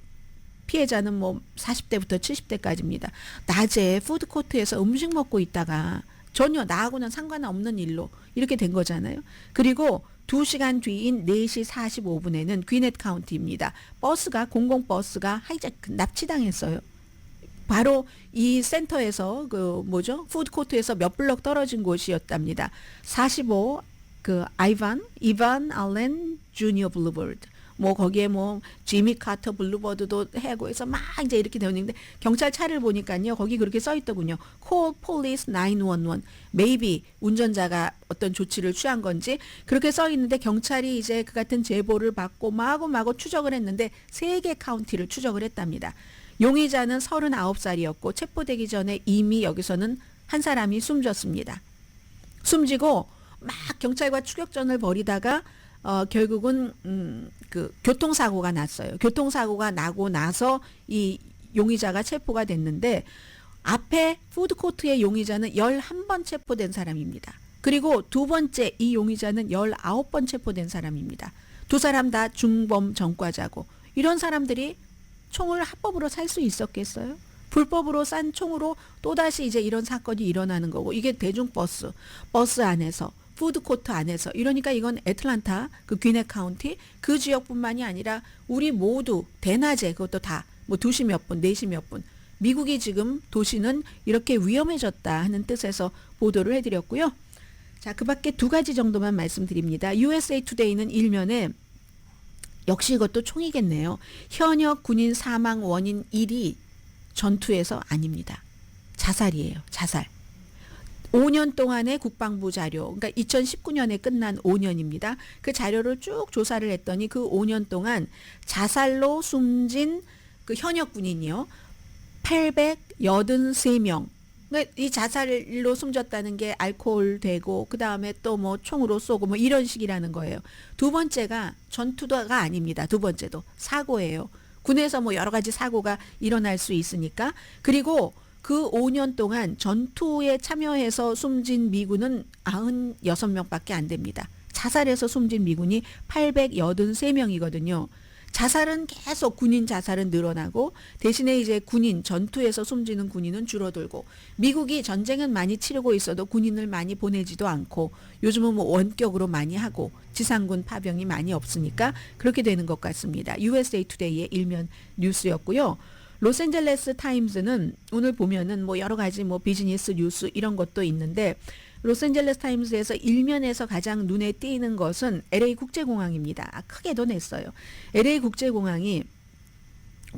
피해자는 뭐 40대부터 70대까지입니다. 낮에 푸드코트에서 음식 먹고 있다가 전혀 나하고는 상관없는 일로 이렇게 된 거잖아요. 그리고 2시간 뒤인 4시 45분에는 귀넷 카운티입니다. 버스가 공공버스가 납치당했어요. 바로 이 센터에서 그 뭐죠? 푸드코트에서 몇 블럭 떨어진 곳이었답니다. 45 그 이반 알렌 주니어 블루버드. 뭐 거기에 뭐 지미 카터 블루버드도 해고해서 막 이제 이렇게 되어 있는데 경찰 차를 보니까요. 거기 그렇게 써 있더군요. Call police 911. Maybe 운전자가 어떤 조치를 취한 건지 그렇게 써 있는데 경찰이 이제 그 같은 제보를 받고 마구 추적을 했는데 3개 카운티를 추적을 했답니다. 용의자는 39살이었고 체포되기 전에 이미 여기서는 한 사람이 숨졌습니다. 숨지고 막 경찰과 추격전을 벌이다가 결국은 그 교통사고가 났어요. 교통사고가 나고 나서 이 용의자가 체포가 됐는데 앞에 푸드코트의 용의자는 11번 체포된 사람입니다. 그리고 두 번째 이 용의자는 19번 체포된 사람입니다. 두 사람 다 중범 전과자고 이런 사람들이 총을 합법으로 살 수 있었겠어요? 불법으로 싼 총으로 또다시 이제 이런 사건이 일어나는 거고 이게 대중버스, 버스 안에서 푸드코트 안에서 이러니까 이건 애틀란타 그 귀넷 카운티 그 지역뿐만이 아니라 우리 모두 대낮에 그것도 다 뭐 2시 몇 분, 4시 몇 분 미국이 지금 도시는 이렇게 위험해졌다 하는 뜻에서 보도를 해드렸고요. 자, 그 밖에 두 가지 정도만 말씀드립니다. USA Today는 일면에 역시 이것도 총이겠네요. 현역 군인 사망 원인 1위 전투에서 아닙니다. 자살이에요. 자살. 5년 동안의 국방부 자료, 그러니까 2019년에 끝난 5년입니다. 그 자료를 쭉 조사를 했더니 그 5년 동안 자살로 숨진 그 현역 군인이요. 883명. 그러니까 이 자살로 숨졌다는 게 알코올 되고 그 다음에 또 뭐 총으로 쏘고 뭐 이런 식이라는 거예요. 두 번째가 전투가 아닙니다. 두 번째도 사고예요. 군에서 뭐 여러 가지 사고가 일어날 수 있으니까. 그리고 그 5년 동안 전투에 참여해서 숨진 미군은 96명밖에 안 됩니다. 자살해서 숨진 미군이 883명이거든요. 자살은 계속 군인 자살은 늘어나고 대신에 이제 군인 전투에서 숨지는 군인은 줄어들고 미국이 전쟁은 많이 치르고 있어도 군인을 많이 보내지도 않고 요즘은 뭐 원격으로 많이 하고 지상군 파병이 많이 없으니까 그렇게 되는 것 같습니다. USA Today의 일면 뉴스였고요. 로스앤젤레스 타임즈는 오늘 보면은 뭐 여러 가지 뭐 비즈니스 뉴스 이런 것도 있는데 로스앤젤레스 타임즈에서 일면에서 가장 눈에 띄는 것은 LA 국제공항입니다. 크게도 냈어요. LA 국제공항이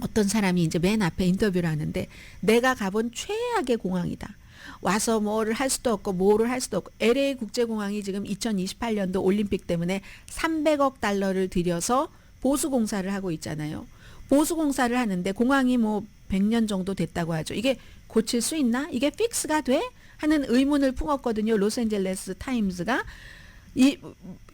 어떤 사람이 이제 맨 앞에 인터뷰를 하는데 내가 가본 최악의 공항이다. 와서 뭐를 할 수도 없고 뭐를 할 수도 없고 LA 국제공항이 지금 2028년도 올림픽 때문에 300억 달러를 들여서 보수공사를 하고 있잖아요. 보수공사를 하는데 공항이 뭐 100년 정도 됐다고 하죠. 이게 고칠 수 있나? 이게 픽스가 돼? 하는 의문을 품었거든요. 로스앤젤레스 타임즈가. 이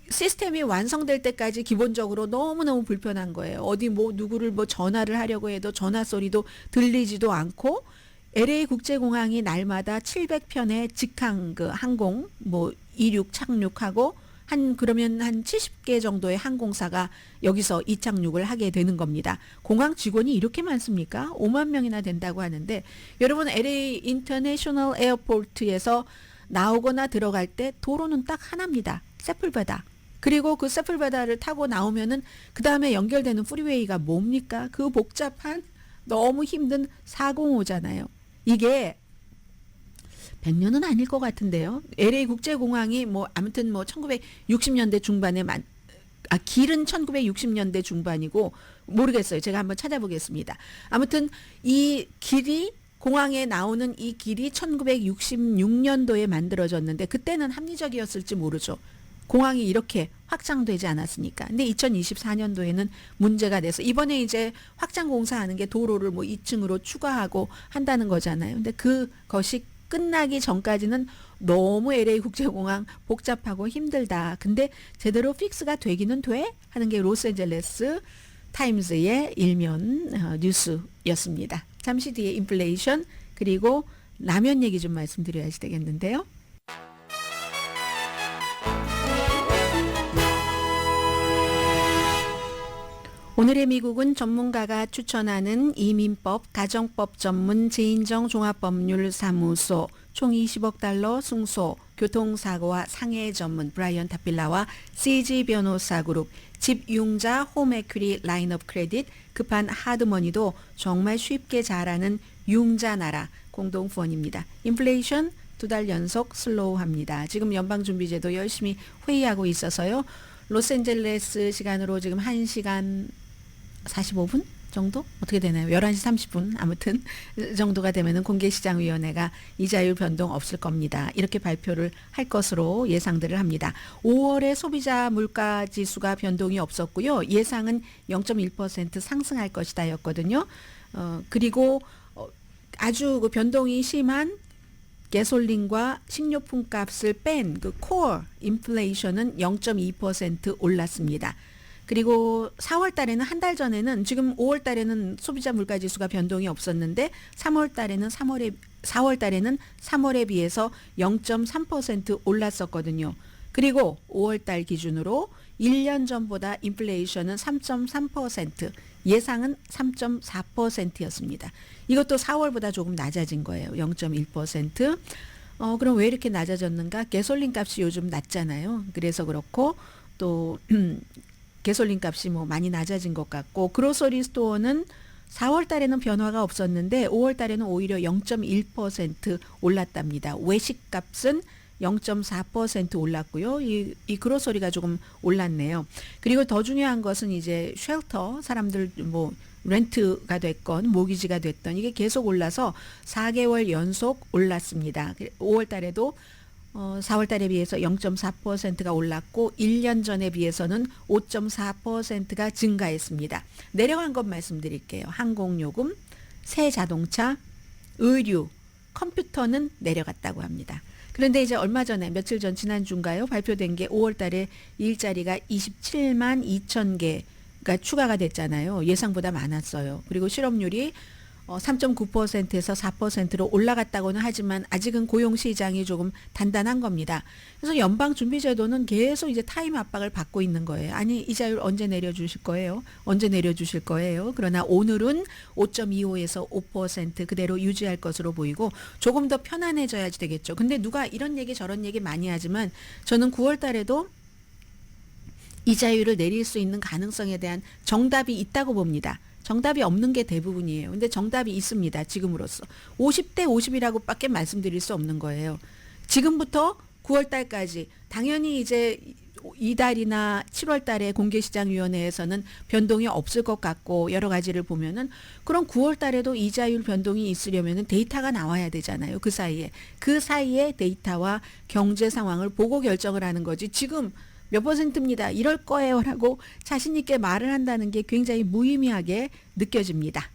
시스템이 완성될 때까지 기본적으로 너무너무 불편한 거예요. 어디 뭐 누구를 뭐 전화를 하려고 해도 전화 소리도 들리지도 않고 LA 국제공항이 날마다 700편의 직항 그 항공 뭐 이륙 착륙하고 그러면 한 70개 정도의 항공사가 여기서 이착륙을 하게 되는 겁니다. 공항 직원이 이렇게 많습니까? 5만 명이나 된다고 하는데 여러분 LA 인터내셔널 에어포트에서 나오거나 들어갈 때 도로는 딱 하나입니다. 세플베다. 그리고 그 세플베다를 타고 나오면은 그 다음에 연결되는 프리웨이가 뭡니까? 그 복잡한 너무 힘든 405잖아요. 이게 100년은 아닐 것 같은데요. LA 국제공항이 뭐 아무튼 뭐 1960년대 중반에 길은 1960년대 중반이고 모르겠어요. 제가 한번 찾아보겠습니다. 아무튼 이 길이 공항에 나오는 이 길이 1966년도에 만들어졌는데 그때는 합리적이었을지 모르죠. 공항이 이렇게 확장되지 않았으니까. 근데 2024년도에는 문제가 돼서 이번에 이제 확장 공사하는 게 도로를 뭐 2층으로 추가하고 한다는 거잖아요. 근데 그것이 끝나기 전까지는 너무 LA 국제공항 복잡하고 힘들다. 근데 제대로 픽스가 되기는 돼? 하는 게 로스앤젤레스 타임즈의 일면 뉴스였습니다. 잠시 뒤에 인플레이션 그리고 라면 얘기 좀 말씀드려야지 되겠는데요. 오늘의 미국은 전문가가 추천하는 이민법, 가정법 전문 재인정 종합법률사무소 총 20억 달러 승소, 교통사고와 상해 전문 브라이언 타필라와 CG 변호사 그룹, 집융자 홈에큐리 라인업 크레딧, 급한 하드머니도 정말 쉽게 잘하는 융자나라 공동 후원입니다. 인플레이션 2달 연속 슬로우합니다. 지금 연방준비제도 열심히 회의하고 있어서요. 로스앤젤레스 시간으로 지금 1시간 45분 정도? 어떻게 되나요? 11시 30분 아무튼 정도가 되면은 공개시장위원회가 이자율 변동 없을 겁니다. 이렇게 발표를 할 것으로 예상들을 합니다. 5월에 소비자 물가 지수가 변동이 없었고요. 예상은 0.1% 상승할 것이다 였거든요. 그리고 아주 그 변동이 심한 가솔린과 식료품 값을 뺀 그 코어 인플레이션은 0.2% 올랐습니다. 그리고 4월 달에는 한 달 전에는 지금 5월 달에는 소비자 물가 지수가 변동이 없었는데 4월 달에는 3월에 비해서 0.3% 올랐었거든요. 그리고 5월 달 기준으로 1년 전보다 인플레이션은 3.3%, 예상은 3.4%였습니다. 이것도 4월보다 조금 낮아진 거예요. 0.1%. 그럼 왜 이렇게 낮아졌는가? 가솔린 값이 요즘 낮잖아요. 그래서 그렇고 또 가솔린 값이 뭐 많이 낮아진 것 같고 그로서리 스토어는 4월 달에는 변화가 없었는데 5월 달에는 오히려 0.1% 올랐답니다. 외식 값은 0.4% 올랐고요. 이 그로서리가 조금 올랐네요. 그리고 더 중요한 것은 이제 쉘터 사람들 뭐 렌트가 됐건 모기지가 됐던 이게 계속 올라서 4개월 연속 올랐습니다. 5월 달에도 4월 달에 비해서 0.4%가 올랐고 1년 전에 비해서는 5.4%가 증가했습니다. 내려간 것 말씀드릴게요. 항공요금, 새 자동차, 의류, 컴퓨터는 내려갔다고 합니다. 그런데 이제 얼마 전에 며칠 전 지난주인가요? 발표된 게 5월 달에 일자리가 27만 2천 개가 추가가 됐잖아요. 예상보다 많았어요. 그리고 실업률이 3.9%에서 4%로 올라갔다고는 하지만 아직은 고용시장이 조금 단단한 겁니다. 그래서 연방준비제도는 계속 이제 타임 압박을 받고 있는 거예요. 아니 이자율 언제 내려주실 거예요? 언제 내려주실 거예요? 그러나 오늘은 5.25에서 5% 그대로 유지할 것으로 보이고 조금 더 편안해져야지 되겠죠. 근데 누가 이런 얘기 저런 얘기 많이 하지만 저는 9월 달에도 이자율을 내릴 수 있는 가능성에 대한 정답이 있다고 봅니다. 정답이 없는 게 대부분이에요. 근데 정답이 있습니다. 지금으로서. 50대 50이라고 밖에 말씀드릴 수 없는 거예요. 지금부터 9월 달까지 당연히 이제 이달이나 7월 달에 공개시장위원회에서는 변동이 없을 것 같고 여러 가지를 보면은 그럼 9월 달에도 이자율 변동이 있으려면은 데이터가 나와야 되잖아요. 그 사이에 데이터와 경제 상황을 보고 결정을 하는 거지. 지금 몇 %입니다. 이럴 거예요 라고 자신 있게 말을 한다는 게 굉장히 무의미하게 느껴집니다.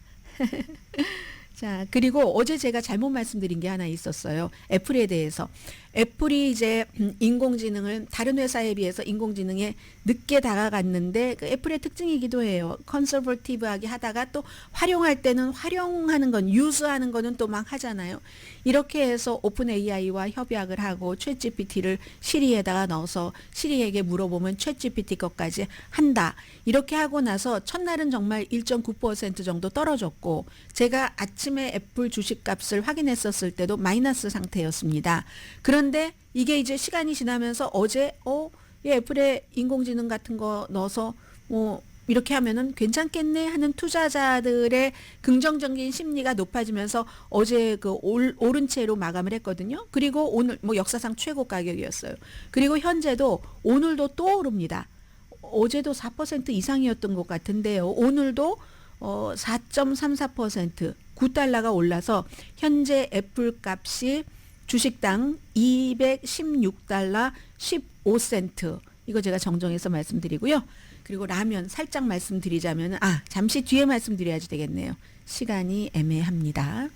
자, 그리고 어제 제가 잘못 말씀드린 게 하나 있었어요. 애플에 대해서. 애플이 이제 인공지능을 다른 회사에 비해서 인공지능에 늦게 다가갔는데 그 애플의 특징이기도 해요. 컨서버티브하게 하다가 또 활용할 때는 활용하는 건 유즈하는 거는 또 막 하잖아요. 이렇게 해서 오픈 AI와 협약을 하고 챗 GPT를 시리에다가 넣어서 시리에게 물어보면 챗 GPT 것까지 한다. 이렇게 하고 나서 첫날은 정말 1.9% 정도 떨어졌고 제가 아침에 애플 주식값을 확인했었을 때도 마이너스 상태였습니다. 그런데 이게 이제 시간이 지나면서 어제 이 애플의 인공지능 같은 거 넣어서 이렇게 하면은 괜찮겠네 하는 투자자들의 긍정적인 심리가 높아지면서 어제 그 오른 채로 마감을 했거든요. 그리고 오늘 역사상 최고 가격이었어요. 그리고 현재도 오늘도 또 오릅니다. 어제도 4% 이상이었던 것 같은데요. 오늘도 4.34% 9달러가 올라서 현재 애플 값이 주식당 216달러 15센트. 이거 제가 정정해서 말씀드리고요. 그리고 라면 살짝 말씀드리자면 잠시 뒤에 말씀드려야지 되겠네요. 시간이 애매합니다.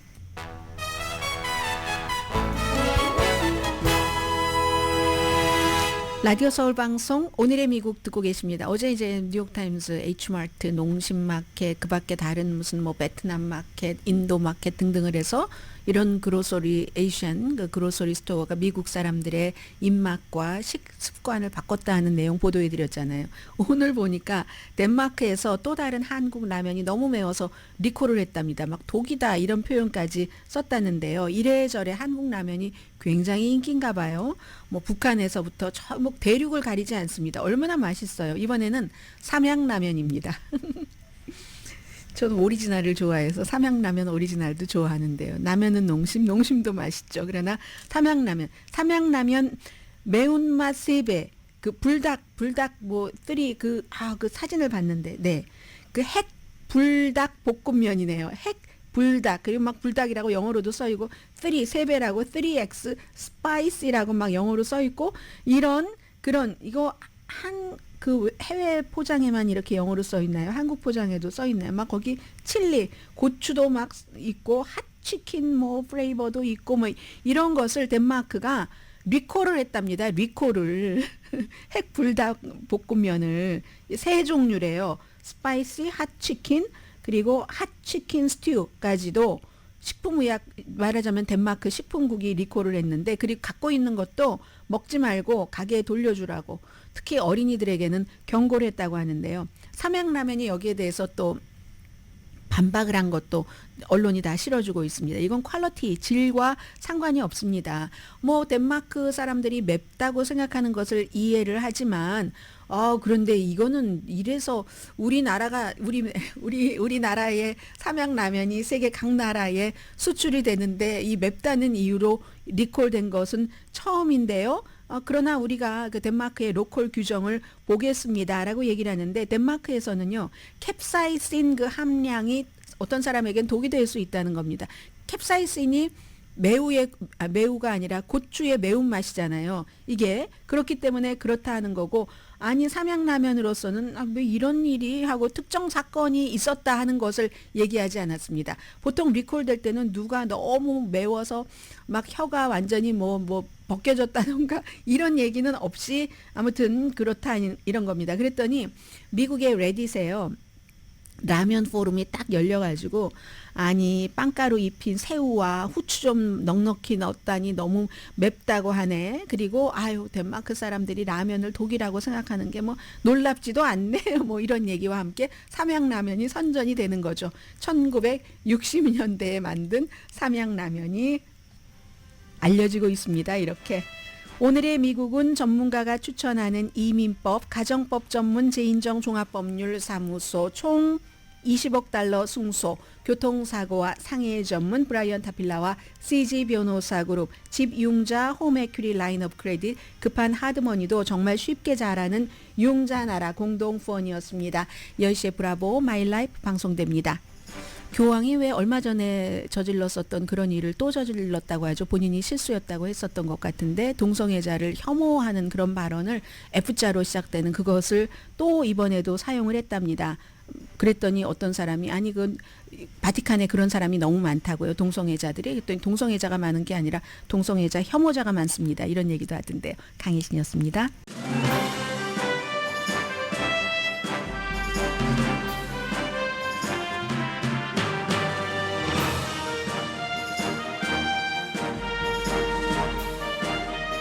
라디오 서울 방송 오늘의 미국 듣고 계십니다. 어제 이제 뉴욕타임스, H마트, 농심마켓, 그 밖에 다른 무슨 베트남 마켓, 인도 마켓 등등을 해서 이런 그로서리 에이시안 그 그로서리 스토어가 미국 사람들의 입맛과 식습관을 바꿨다 하는 내용 보도해 드렸잖아요. 오늘 보니까 덴마크에서 또 다른 한국 라면이 너무 매워서 리콜을 했답니다. 막 독이다 이런 표현까지 썼다는데요. 이래저래 한국 라면이 굉장히 인기인가 봐요. 북한에서부터 대륙을 가리지 않습니다. 얼마나 맛있어요. 이번에는 삼양라면입니다. 저는 오리지널을 좋아해서 삼양라면 오리지널도 좋아하는데요. 라면은 농심도 맛있죠. 그러나 삼양라면 매운맛 3배, 그 불닭 3, 그 사진을 봤는데, 네. 그 핵 불닭 볶음면이네요. 핵 불닭, 그리고 막 불닭이라고 영어로도 써있고, 3배라고 3X 스파이시라고 막 영어로 써있고, 이거 그 해외 포장에만 이렇게 영어로 써 있나요? 한국 포장에도 써 있나요? 막 거기 칠리, 고추도 막 있고 핫치킨 플레이버도 있고 이런 것을 덴마크가 리콜을 했답니다. 리콜을 핵불닭 볶음면을 세 종류래요. 스파이시, 핫치킨 그리고 핫치킨 스튜까지도 식품의약 말하자면 덴마크 식품국이 리콜을 했는데 그리고 갖고 있는 것도 먹지 말고 가게에 돌려주라고 특히 어린이들에게는 경고를 했다고 하는데요. 삼양라면이 여기에 대해서 또 반박을 한 것도 언론이 다 실어주고 있습니다. 이건 퀄리티, 질과 상관이 없습니다. 덴마크 사람들이 맵다고 생각하는 것을 이해를 하지만 그런데 이거는 이래서 우리나라가 우리나라의 삼양라면이 세계 각 나라에 수출이 되는데 이 맵다는 이유로 리콜된 것은 처음인데요. 그러나 우리가 그 덴마크의 로컬 규정을 보겠습니다라고 얘기를 하는데 덴마크에서는요. 캡사이신 그 함량이 어떤 사람에겐 독이 될 수 있다는 겁니다. 캡사이신이 매우가 아니라 고추의 매운맛이잖아요. 이게 그렇기 때문에 그렇다 하는 거고 아니 삼양라면으로서는 왜 이런 일이 하고 특정 사건이 있었다 하는 것을 얘기하지 않았습니다. 보통 리콜될 때는 누가 너무 매워서 막 혀가 완전히 뭐 벗겨졌다던가 이런 얘기는 없이 아무튼 그렇다 이런 겁니다. 그랬더니 미국의 레딧에요. 라면 포럼이 딱 열려가지고 아니 빵가루 입힌 새우와 후추 좀 넉넉히 넣었다니 너무 맵다고 하네. 그리고 아유 덴마크 사람들이 라면을 독이라고 생각하는 게 뭐 놀랍지도 않네. 뭐 이런 얘기와 함께 삼양라면이 선전이 되는 거죠. 1960년대에 만든 삼양라면이 알려지고 있습니다. 이렇게. 오늘의 미국은 전문가가 추천하는 이민법, 가정법 전문 재인정 종합법률 사무소 총 20억 달러 승소, 교통사고와 상해 전문 브라이언 타필라와 CG 변호사 그룹, 집융자 홈에큐리 라인업 크레딧, 급한 하드머니도 정말 쉽게 잘하는 융자나라 공동후원이었습니다. 10시에 브라보 마이라이프 방송됩니다. 교황이 왜 얼마 전에 저질렀었던 그런 일을 또 저질렀다고 하죠. 본인이 실수였다고 했었던 것 같은데 동성애자를 혐오하는 그런 발언을 F자로 시작되는 그것을 또 이번에도 사용을 했답니다. 그랬더니 어떤 사람이 아니 그 바티칸에 그런 사람이 너무 많다고요. 동성애자들이. 그랬더니 동성애자가 많은 게 아니라 동성애자 혐오자가 많습니다. 이런 얘기도 하던데요. 강혜신이었습니다.